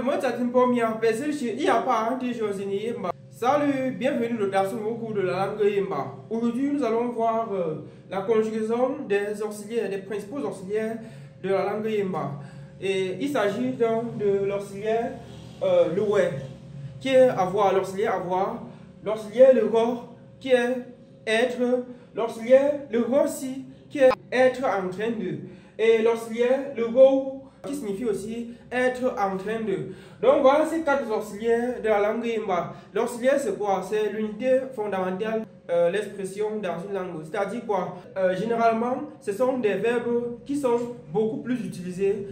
Moi, c'est une première personne il n'y a pas de choses Yimba. Salut, bienvenue dans ce nouveau cours de la langue Yimba. Aujourd'hui, nous allons voir la conjugaison des auxiliaires, des principaux auxiliaires de la langue Yimba. Et il s'agit donc de l'auxiliaire le ouais, qui est avoir, l'auxiliaire avoir, l'auxiliaire le go, qui est être, l'auxiliaire le go aussi, qui est être en train de, et l'auxiliaire le go, qui signifie aussi être en train de. Donc voilà ces quatre auxiliaires de la langue Yimba. L'auxiliaire c'est quoi? C'est l'unité fondamentale, l'expression dans une langue. C'est-à-dire quoi? Généralement, ce sont des verbes qui sont beaucoup plus utilisés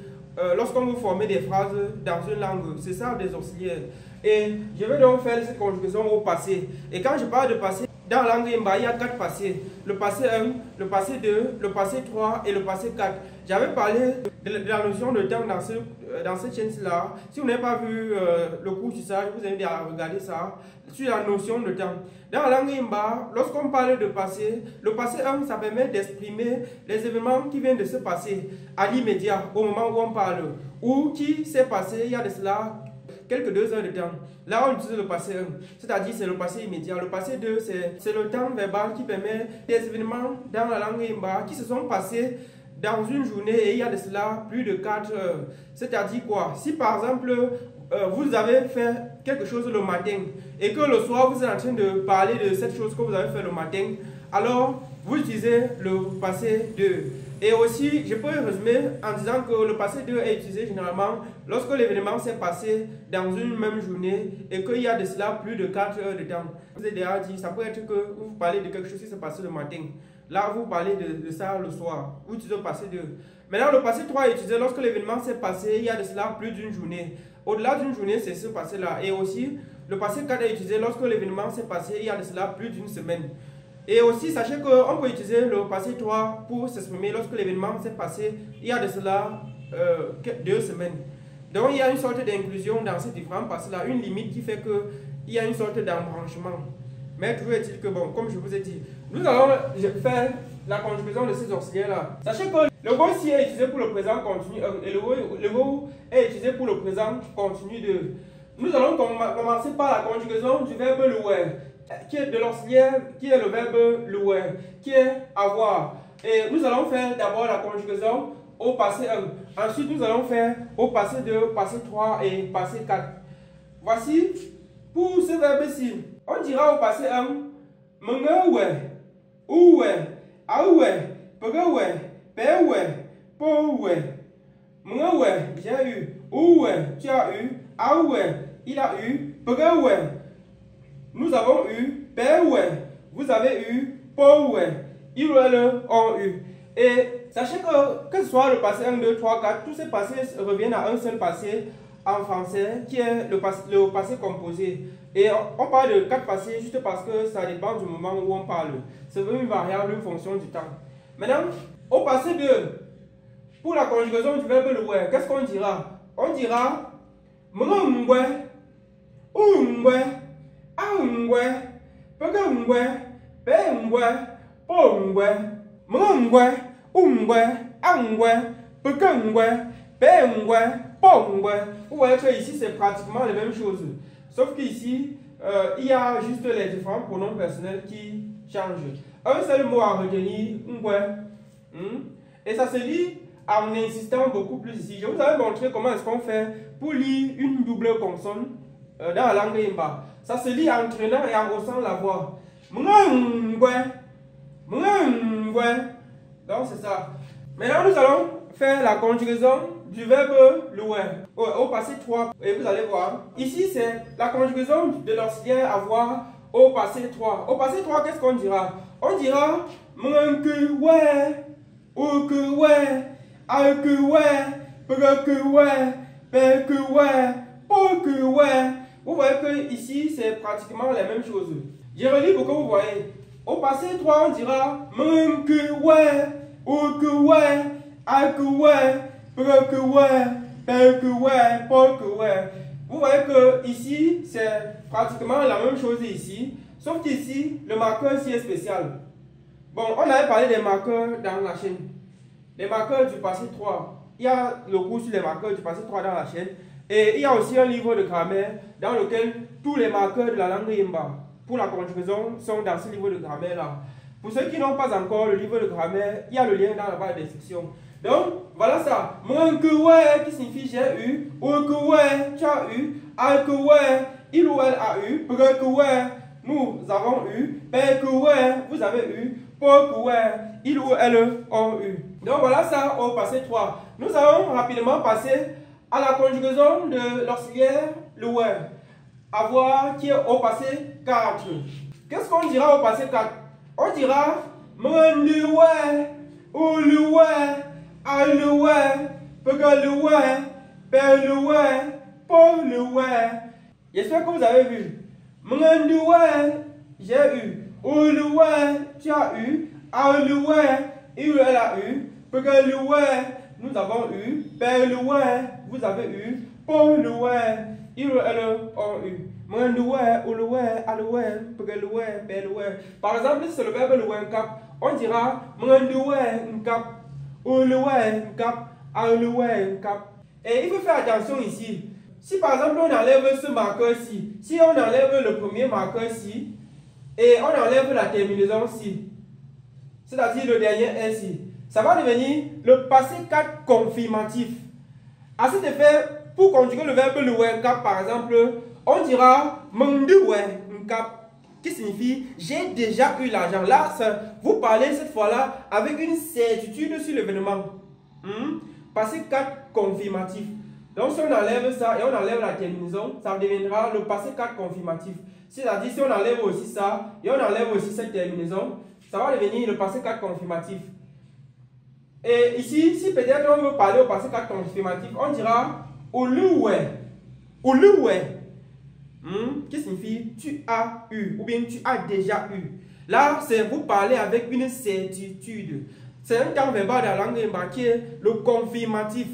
lorsqu'on veut former des phrases dans une langue. C'est ça des auxiliaires. Et je vais donc faire cette conjugaison au passé. Et quand je parle de passé, dans la langue Yimba, il y a quatre passés. Le passé 1, le passé 2, le passé 3 et le passé 4. J'avais parlé de la notion de temps dans cette chaîne-là. Si vous n'avez pas vu le cours sur ça, je vous invite à regarder ça, sur la notion de temps. Dans la langue Yimba, lorsqu'on parle de passé, le passé 1, ça permet d'exprimer les événements qui viennent de se passer à l'immédiat, au moment où on parle, ou qui s'est passé il y a de cela quelques 2 heures de temps. Là, on utilise le passé 1, c'est-à-dire c'est le passé immédiat. Le passé 2, c'est le temps verbal qui permet des événements dans la langue Yimba qui se sont passés dans une journée et il y a de cela plus de 4 heures. C'est-à-dire quoi? Si par exemple, vous avez fait quelque chose le matin et que le soir, vous êtes en train de parler de cette chose que vous avez fait le matin, alors vous utilisez le passé 2. Et aussi, je peux résumer en disant que le passé 2 est utilisé généralement lorsque l'événement s'est passé dans une même journée et qu'il y a de cela plus de 4 heures de temps. Je vous ai déjà dit, ça peut être que vous parlez de quelque chose qui s'est passé le matin. Là, vous parlez de ça le soir. Vous utilisez le passé 2. Maintenant, le passé 3 est utilisé lorsque l'événement s'est passé il y a de cela plus d'une journée. Au-delà d'une journée, c'est ce passé-là. Et aussi, le passé 4 est utilisé lorsque l'événement s'est passé il y a de cela plus d'une semaine. Et aussi, sachez qu'on peut utiliser le passé 3 pour s'exprimer lorsque l'événement s'est passé il y a de cela 2 semaines. Donc, il y a une sorte d'inclusion dans ces différents passés-là, une limite qui fait qu'il y a une sorte d'embranchement. Mais toujours est-il que, bon, comme je vous ai dit, nous allons faire la conjugaison de ces auxiliaires-là. Sachez que le go ici est utilisé pour le présent continu 1 et le go est utilisé pour le présent continu 2. Nous allons commencer par la conjugaison du verbe louer, qui est de l'auxiliaire, qui est le verbe louer, qui est avoir. Et nous allons faire d'abord la conjugaison au passé 1. Ensuite, nous allons faire au passé 2, passé 3 et passé 4. Voici, pour ce verbe-ci, on dira au passé 1, mengewe, ouwe, aouwe, pegewe, pewe, powe. Mengewe, j'ai eu, ouwe, tu as eu, aouwe, il a eu, pegewe, nous avons eu, pewe, vous avez eu, powe, ils ont eu. Et sachez que ce soit le passé 1, 2, 3, 4, tous ces passés reviennent à un seul passé en français qui est le passé composé. Et on parle de 4 passés juste parce que ça dépend du moment où on parle. C'est une variable, une fonction du temps. Maintenant, au passé 2, pour la conjugaison du verbe louer, qu'est-ce qu'on dira? On dira mngwe, ungwe, aungwe, pegengwe, pengwe, pongwe, mngwe, ungwe, aungwe, pegengwe, pengwe, pongwe. Vous voyez que ici c'est pratiquement les mêmes choses. Sauf qu'ici, il y a juste les différents pronoms personnels qui changent. Un seul mot à retenir, ngwe. Et ça se lit en insistant beaucoup plus ici. Je vous avais montré comment est-ce qu'on fait pour lire une double consonne dans la langue Yimba. Ça se lit en traînant et en haussant la voix. Ngwe. Donc c'est ça. Maintenant nous allons faire la conjugaison du verbe louer au passé 3 et vous allez voir ici c'est la conjugaison de l'auxiliaire avoir au passé 3. Au passé 3, qu'est-ce qu'on dira? On dira mnkuwe, ukuwe, akuwe, pekuwe, pekuwe, pokuwe. Vous voyez que ici c'est pratiquement la même chose. Je relis pour que vous voyez. Au passé 3, on dira mnkuwe, ukuwe, akuwe, pekuwe, pekuwe, pokuwe. Vous voyez que ici c'est pratiquement la même chose ici, sauf qu'ici le marqueur ici est spécial. Bon, on avait parlé des marqueurs dans la chaîne. Les marqueurs du passé 3. Il y a le cours sur les marqueurs du passé 3 dans la chaîne. Et il y a aussi un livre de grammaire dans lequel tous les marqueurs de la langue Yimba pour la conjugaison sont dans ce livre de grammaire-là. Pour ceux qui n'ont pas encore le livre de grammaire, il y a le lien dans la barre de description. Donc, voilà ça. Mwenkewe qui signifie j'ai eu, oukewe tu as eu, alkewe il ou elle a eu, prekewe nous avons eu, pekewe vous avez eu, pokewe il ou elle ont eu. Donc voilà ça au passé 3. Nous allons rapidement passer à la conjugaison de l'auxiliaire le ouais. À voir qui est au passé 4. Qu'est-ce qu'on dira au passé 4? On dira mwenduwe, uluwe, aluwe, pekeluwe, peluwe, poluwe. J'espère que vous avez vu. Mwenduwe, j'ai eu. Uluwe, tu as eu. Aluwe, il elle a eu. Pekeluwe, nous avons eu. Peluwe, vous avez eu. Poluwe, il elle ont eu. Mwenduwe, uluwe, aluwe, pekeluwe, peluwe. Par exemple, si c'est le verbe louer cap, on dira mwenduwe nkap, uluwe nkap, aluwe nkap. Et il faut faire attention ici. Si par exemple on enlève ce marqueur-ci, si on enlève le premier marqueur-ci, et on enlève la terminaison-ci, c'est-à-dire le dernier S-ci, ça va devenir le passé 4 confirmatif. À cet effet, pour conjuguer le verbe louer nkap par exemple, on dira mwenduwe nkap, qui signifie j'ai déjà eu l'argent. Là, vous parlez cette fois-là avec une certitude sur l'événement. Passé 4 confirmatif. Donc si on enlève ça et on enlève la terminaison, ça deviendra le passé 4 confirmatif. C'est-à-dire si on enlève aussi ça et on enlève aussi cette terminaison, ça va devenir le passé 4 confirmatif. Et ici, si peut-être on veut parler au passé 4 confirmatif, on dira oluwe. Oluwe. Qui signifie tu as eu ou bien tu as déjà eu. Là, c'est vous parlez avec une certitude. C'est un terme verbal dans la langue Yimba qui est le confirmatif,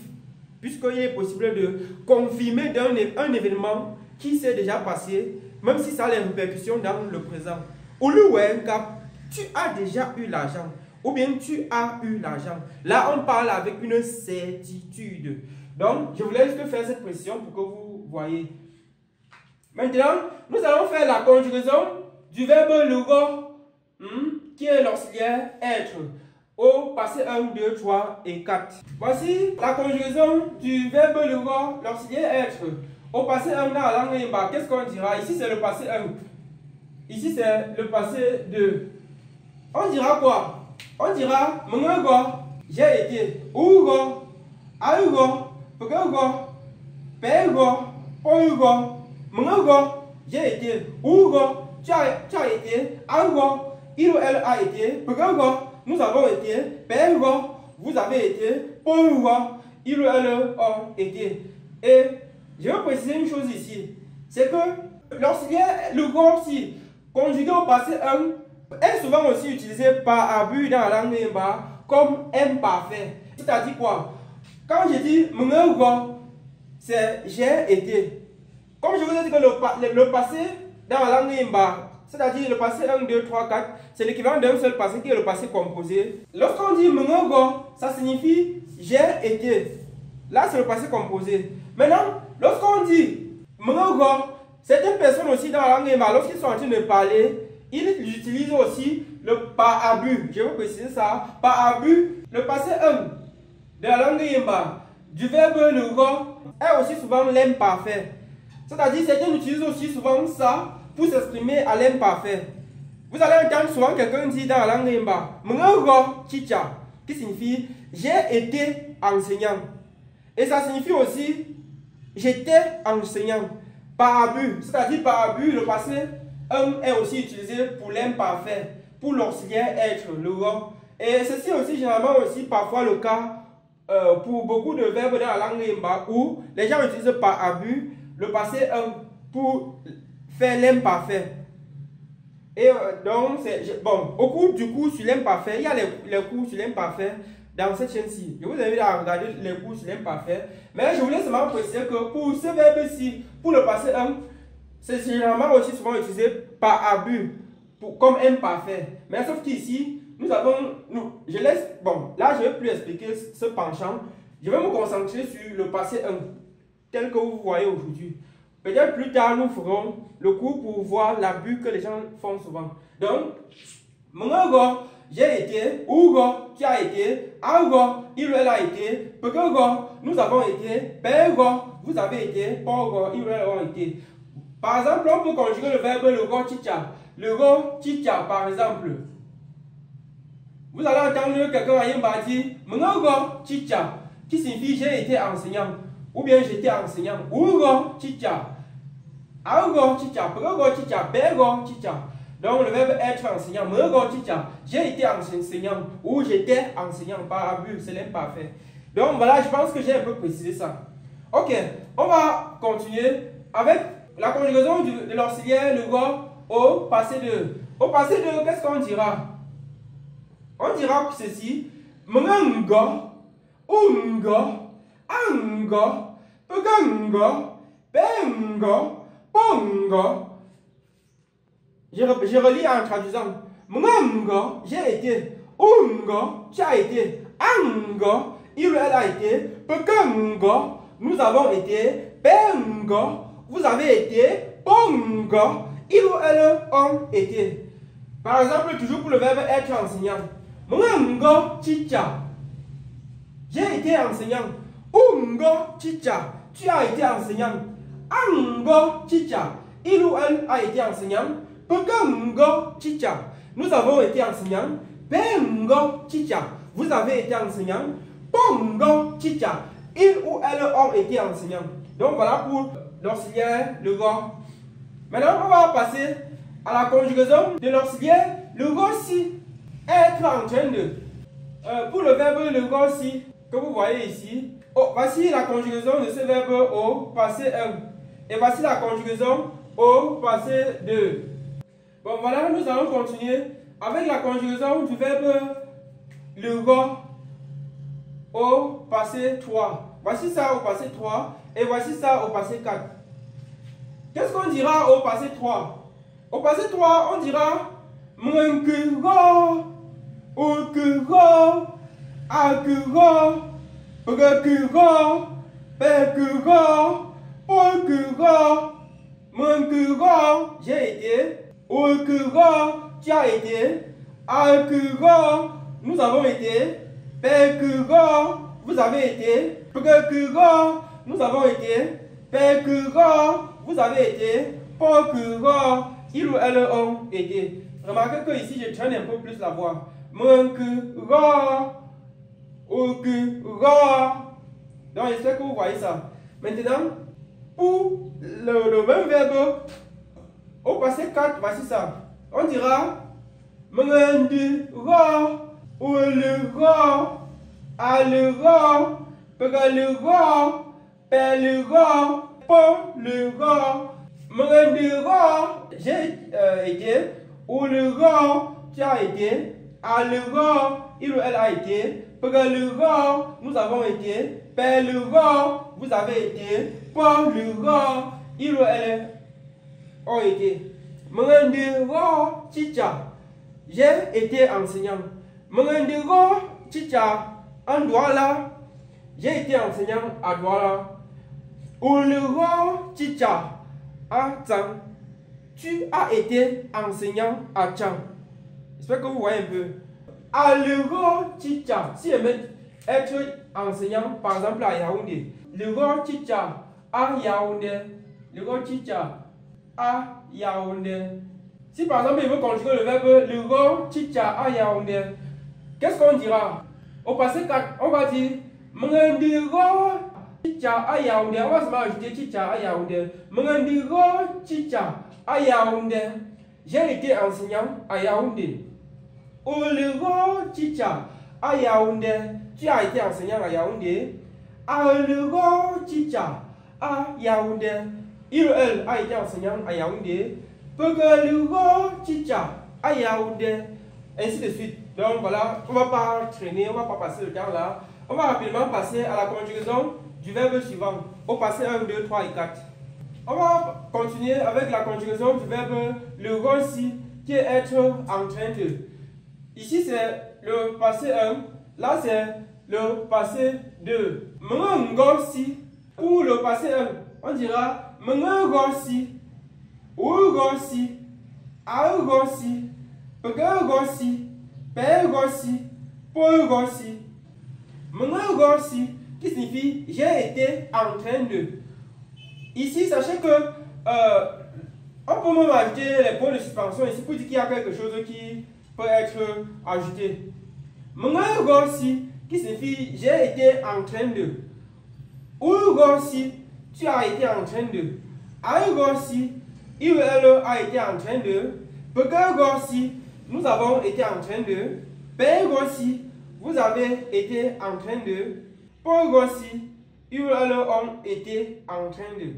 puisqu'il est possible de confirmer un événement qui s'est déjà passé, même si ça a les répercussions dans le présent. Oluwe nkap, tu as déjà eu l'argent, ou bien tu as eu l'argent. Là, on parle avec une certitude. Donc, je voulais juste faire cette précision pour que vous voyez. Maintenant, nous allons faire la conjugaison du verbe lugo, qui est l'auxiliaire être, au passé 1, 2, 3 et 4. Voici la conjugaison du verbe lugo, l'auxiliaire être, au passé 1 dans la langue Yimba. Qu'est-ce qu'on dira? Ici, c'est le passé 1. Ici, c'est le passé 2. On dira quoi? On dira mwengo, j'ai été, ugo, augo, pegego, pego, pogo. Mwengo, j'ai été. Ugo, tu as été. Augo, il ou elle a été. Pegego, nous avons été. Pego, vous avez été. Pogo, il ou elle ont été. Et je vais préciser une chose ici. C'est que l'auxiliaire lugo aussi, conjugué au passé 1, est souvent aussi utilisé par abus dans la langue Yimba comme imparfait. C'est-à-dire quoi? Quand je dis mwengo, c'est j'ai été. Comme je vous ai dit que le passé dans la langue Yimba, c'est-à-dire le passé 1, 2, 3, 4, c'est l'équivalent d'un seul passé qui est le passé composé. Lorsqu'on dit mwengo, ça signifie j'ai été. Là, c'est le passé composé. Maintenant, lorsqu'on dit mwengo, certaines personnes aussi dans la langue Yimba, lorsqu'ils sont en train de parler, ils utilisent aussi le par abus. Je vais vous préciser ça. Par abus, le passé 1 de la langue Yimba, du verbe lugo, est aussi souvent l'imparfait. C'est-à-dire, certains utilisent aussi souvent ça pour s'exprimer à l'imparfait. Vous allez entendre souvent quelqu'un dire dans la langue Yimba, mwengo chicha, qui signifie j'ai été enseignant. Et ça signifie aussi j'étais enseignant. Par abus, c'est-à-dire par abus, le passé 1 est aussi utilisé pour l'imparfait, pour l'auxiliaire être, le go. Et ceci aussi généralement aussi parfois le cas pour beaucoup de verbes dans la langue Yimba où les gens utilisent par abus le passé 1 pour faire l'imparfait. Et donc, bon, au cours du cours sur l'imparfait, il y a les cours sur l'imparfait dans cette chaîne-ci. Je vous invite à regarder les cours sur l'imparfait. Mais je voulais seulement préciser que pour ce verbe-ci, pour le passé 1, c'est généralement aussi souvent utilisé par abus, comme imparfait. Mais sauf qu'ici, nous avons, je laisse, bon, là je ne vais plus expliquer ce penchant. Je vais me concentrer sur le passé 1. tel que vous voyez aujourd'hui. Peut-être plus tard, nous ferons le cours pour voir l'abus que les gens font souvent. Donc, mon j'ai été, Ougo, tu as été, Augo, il ou elle a été, Pego, nous avons été, Pego, vous avez été, Pogo, il ou elle a été. Par exemple, on peut conjuguer le verbe le go chicha. Le go chicha, par exemple. Vous allez entendre quelqu'un à Yembati, mon go chicha, qui signifie j'ai été enseignant, ou bien j'étais enseignant. Ougo chicha, Augo chicha, Pego chicha, Pego chicha. Donc le verbe être enseignant, j'ai été enseignant ou j'étais enseignant par abus, c'est l'imparfait. Donc voilà, je pense que j'ai un peu précisé ça. Ok, on va continuer avec la conjugaison de l'auxiliaire, le go, au passé de. Au passé de, qu'est-ce qu'on dira? On dira ceci, mngo, ungo, ango, pegango, bengo, pongo. Je relis en traduisant. Mngo, j'ai été. Ungo, tu as été. Ango, il ou elle a été. Pekango, nous avons été. Bengo, vous avez été. Pongo, il ou elle ont été. Par exemple, toujours pour le verbe être enseignant. Mngo, chicha. J'ai été enseignant. Ungo, chicha. Tu as été enseignant. Ango, chicha. Il ou elle a été enseignant. Pegango chicha. Nous avons été enseignants. Bengo chicha. Vous avez été enseignants. Pongo chicha. Ils ou elles ont été enseignants. Donc voilà pour l'auxiliaire, le go. Maintenant, on va passer à la conjugaison de l'auxiliaire, le go si. Être en train de. Pour le verbe le go si, que vous voyez ici. Oh, voici la conjugaison de ce verbe au passé 1. Et voici la conjugaison au passé 2. Bon voilà, nous allons continuer avec la conjugaison du verbe le go au passé 3. Voici ça au passé 3 et voici ça au passé 4. Qu'est-ce qu'on dira au passé 3? Au passé 3, on dira mnkego, ukego, akego, pegego, pekego, pokego, mnkego, j'ai été. Okego, tu as été. Akego, nous avons été. Pekego, vous avez été. Pekego, nous avons été. Pekego, vous avez été. Pokego, ils ou elles ont été. Remarquez que ici je traîne un peu plus la voix. Mnkego, okego. Donc j'espère que vous voyez ça. Maintenant, pour le même verbe au passé 4, voici ça. On dira mngendiro, uliro, aliro, pegaliro, peliro, poliro. Mngendiro, j'ai été. Uliro, tu as été. Aliro, il ou elle a été. Pegaliro, nous avons été. Peliro, vous avez été. Poliro, il ou elle ont été. Mngendiro chicha, j'ai été enseignant. Mngendiro chicha, en Douala, j'ai été enseignant à Douala. Uliro chicha, à Tchang, tu as été enseignant à Tchang. J'espère que vous voyez un peu. Aliro chicha, si je mets être enseignant par exemple à Yaoundé. Liro chicha, à Yaoundé. Liro chicha, à Yaoundé. Si par exemple il veut conjuguer le verbe Liro chicha à Yaoundé, qu'est-ce qu'on dira? Au passé 4, on va dire Mngendiro chicha à Yaoundé. On va seulement ajouter chicha à Yaoundé. Mngendiro chicha à Yaoundé. J'ai été enseignant à Yaoundé. Uliro chicha à Yaoundé. Tu as été enseignant à Yaoundé. Aliro chicha à Yaoundé. Il ou elle a été enseignant à Yaoundé. Pegaliro chicha à Yaoundé. Ainsi de suite. Donc voilà, on ne va pas traîner, on ne va pas passer le temps là. On va rapidement passer à la conjugaison du verbe suivant. Au passé 1, 2, 3 et 4. On va continuer avec la conjugaison du verbe le rossi qui est être en train de. Ici c'est le passé 1, là c'est le passé 2. Mngosi, Pour le passé 1, on dira Mengogossi, Ougossi, Augossi, Pegogossi, Pegossi, Pougossi. Mengogossi, qui signifie j'ai été en train de. Ici, sachez que on peut même ajouter les points de suspension ici pour dire qu'il y a quelque chose qui peut être ajouté. Mengogossi, qui signifie j'ai été en train de. Ougossi, tu as été en train de. Augossi, il a été en train de. Pegogossi, nous avons été en train de. Pegossi, vous avez été en train de. Pogossi, ils ont été en train de.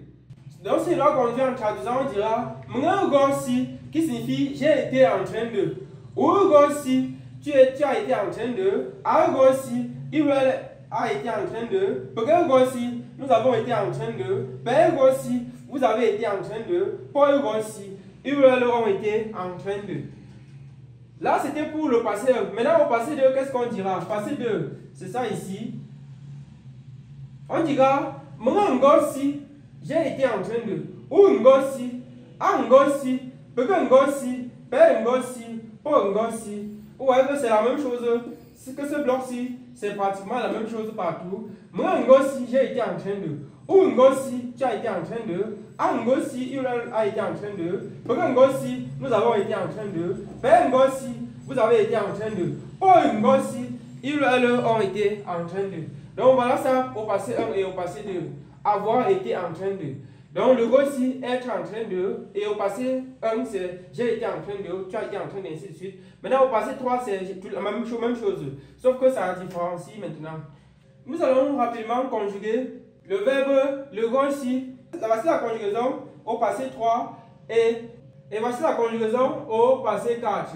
Donc, si l'on conduit en traduisant, on dira Mengogossi, qui signifie j'ai été en train de. Ougossi, tu as été en train de. Augossi, il a été en train de. Pegogossi, nous avons été en train de. Pegossi, vous avez été en train de. Pogossi, ils ont été en train de. Là, c'était pour le passé 1. Maintenant, au passé 2, qu'est-ce qu'on dira? Passé 2, c'est ça ici. On dira Mengogossi, j'ai été en train de. Ougossi, Angossi, Pegogossi, Pengossi, Pongossi. Vous voyez que c'est la même chose. Que ce bloc-ci, c'est pratiquement la même chose partout. Mengogossi, j'ai été en train de. Ougossi, tu as été en train de. Angossi, il a été en train de. Pegogossi, nous avons été en train de. Pengossi, vous avez été en train de. Pongossi, ils ont été en train de. Donc voilà ça au passé 1 et au passé 2. Avoir été en train de. Donc le gossi, être en train de. Et au passé 1, c'est j'ai été en train de. Tu as été en train de, ainsi de suite. Maintenant au passé 3, c'est la même chose. Sauf que ça différencie maintenant. Nous allons rapidement conjuguer le verbe le gossi. Voici la conjugaison au passé 3 et voici la conjugaison au passé 4.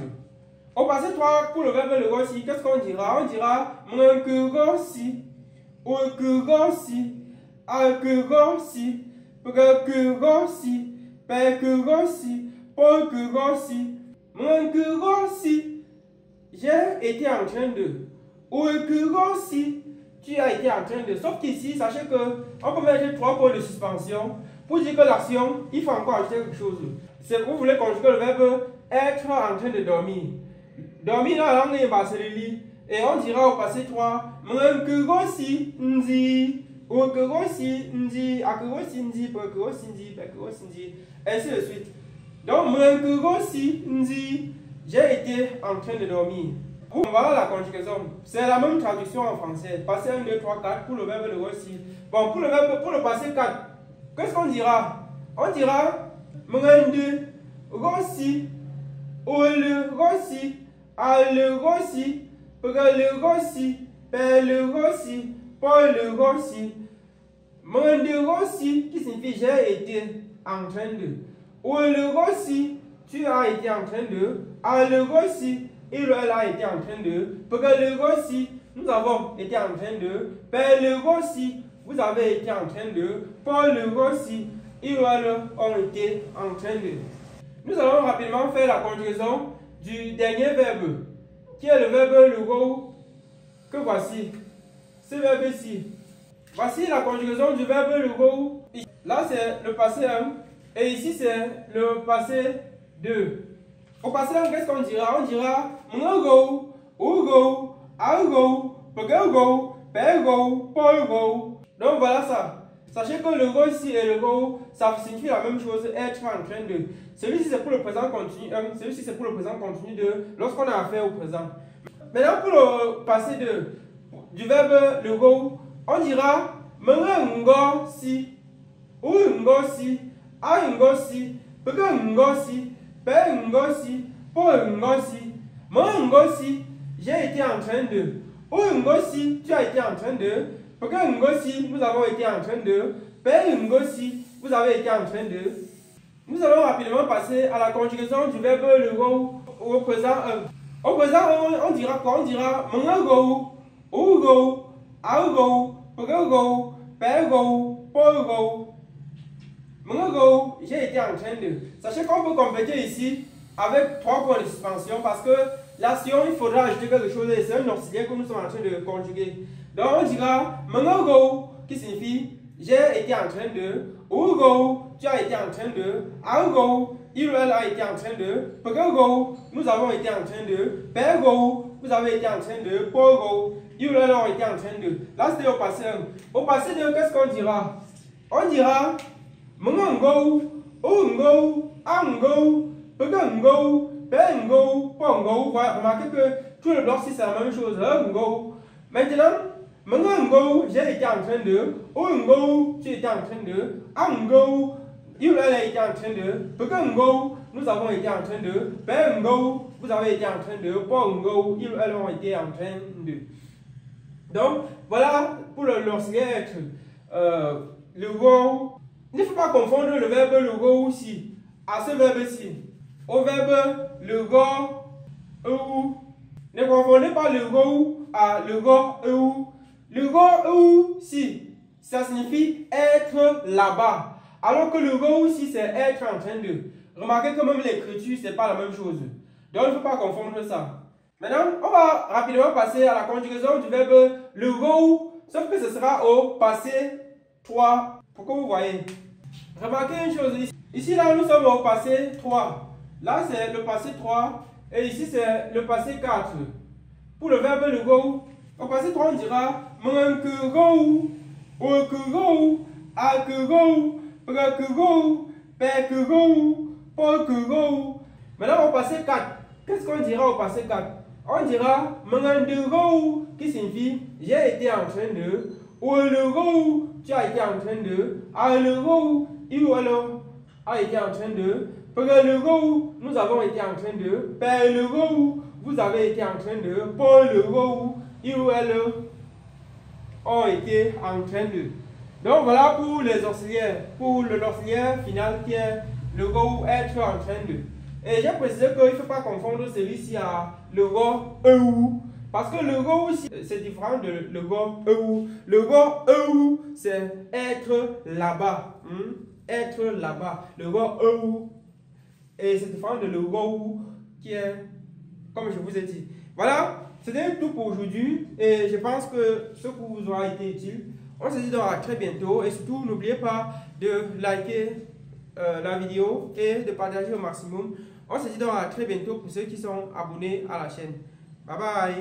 Au passé 3, pour le verbe le gossi, qu'est-ce qu'on dira? On dira Mengogossi, Ougossi, Augossi, Pegogossi, Pegogossi, Pogossi. Mengogossi, j'ai été en train de. Ougossi, tu as été en train de. Sauf qu'ici, sachez que on peut mettre 3 points de suspension pour dire que l'action, il faut encore ajouter quelque chose. C'est vous voulez conjuguer le verbe être en train de dormir. Dormir dans la langue, c'est le lit. Et on dira au passé 3, Mengogossi, Nzi, Ougossi, Nzi, Akogossi, Nzi, Pegogossi, Nzi, Pegogossi, Nzi, ainsi de suite. Donc, Mengogossi, Nzi, j'ai été en train de dormir. Voilà la conjugaison. C'est la même traduction en français. Passé 1, 2, 3, 4 pour le verbe le gossi. Bon, pour le passé 4, qu'est-ce qu'on dira? On dira Mengende, Gossi, Ole Gossi, Ale Gossi, Pegale Gossi, Pele Gossi, Paul Gossi. Mengende Gossi, qui signifie j'ai été en train de. Ole Gossi, tu as été en train de. Ale Gossi, il a été en train de. Pegale Gossi, nous avons été en train de. Pele Gossi, vous avez été en train de. Paul Gossi, ils ont été en train de. Nous allons rapidement faire la conjugaison du dernier verbe, qui est le verbe lugo, que voici. Ce verbe-ci. Voici la conjugaison du verbe lugo. Là, c'est le passé 1. Et ici, c'est le passé 2. Au passé 1, qu'est-ce qu'on dira? On dira Mengego, Ugo, Algo, Pegego, Pego, Polgo. Donc voilà ça. Sachez que le go ici et le go, ça signifie la même chose, être en train de. Celui-ci c'est pour le présent continu 1, celui-ci c'est pour le présent continu 2, lorsqu'on a affaire au présent. Maintenant pour le passé 2, du verbe le go, on dira Mengengosi, Uungosi, Aingosi, Pegengosi, Pengosi, Poengosi. Mengengosi, j'ai été en train de. Uungosi, tu as été en train de. Pegengosi, nous avons été en train de. Pengosi, vous avez été en train de. Nous allons rapidement passer à la conjugaison du verbe le go au présent 1. Au présent, on dira quoi? On dira Mengego, Ugo, Algo, Pegego, Pego, Polgo. Mengego, j'ai été en train de. Sachez qu'on peut compléter ici avec 3 points de suspension parce que l'action, il faudra ajouter quelque chose et c'est un auxiliaire que nous sommes en train de conjuguer. Donc on dira Mengego qui signifie j'ai été en train de, Hugo, tu as été en train de, Hugo, il a été en train de, Pego, nous avons été en train de, Pego, vous avez été en train de, Pogo, il a été en train de. Là, c'était au passé 1. Au passé 2, qu'est-ce qu'on dira? On dira, Mongo, Ungo, Ango, Pego, Pengo, Pongo. Vous remarquez que tout le bloc 6 c'est la même chose. Ungo. Maintenant, Mongo, j'ai été en train de, Ungo, tu étais en train de, Ango, il a été en train de, Pego, nous avons été en train de, Pengo, vous avez été en train de, Pongo, ils ont été en train de. Donc, voilà pour l'auxiliaire être. Le go. Il ne faut pas confondre le verbe le go aussi à ce verbe-ci. Au verbe le go ou. Ne confondez pas le go à le go ou. Le go ou si ça signifie être là-bas. Alors que le go aussi c'est être en train de. Remarquez que même l'écriture c'est pas la même chose. Donc il ne faut pas confondre ça. Maintenant, on va rapidement passer à la conjugaison du verbe le go, sauf que ce sera au passé 3. Pour que vous voyez. Remarquez une chose ici. Ici, là, nous sommes au passé 3. Là, c'est le passé 3. Et ici, c'est le passé 4. Pour le verbe le go, au passé 3, on dira mon que go, ou que go, a que go, pre que go, pe que go, po que go. Maintenant, au passé 4, qu'est-ce qu'on dira au passé 4? On dira go qui signifie j'ai été en train de, ou le go, tu as été en train de, a le go, il ou elle a été en train de, le go, nous avons été en train de, père le go, vous avez été en train de, pour le go, il ou elle ont été en train de. Donc voilà pour les auxiliaires, pour l'auxiliaire final qui est le go, être en train de. Et j'ai précisé qu'il ne faut pas confondre celui-ci à le go ou. Parce que le go c'est différent de le go ou. Le go ou c'est être là-bas. Être là-bas. Le go ou. Et c'est différent de le go ou qui est comme je vous ai dit. Voilà, c'était tout pour aujourd'hui. Et je pense que ce cours vous aura été utile. On se dit donc à très bientôt. Et surtout, n'oubliez pas de liker la vidéo et de partager au maximum. On se dit donc à très bientôt pour ceux qui sont abonnés à la chaîne. Bye bye.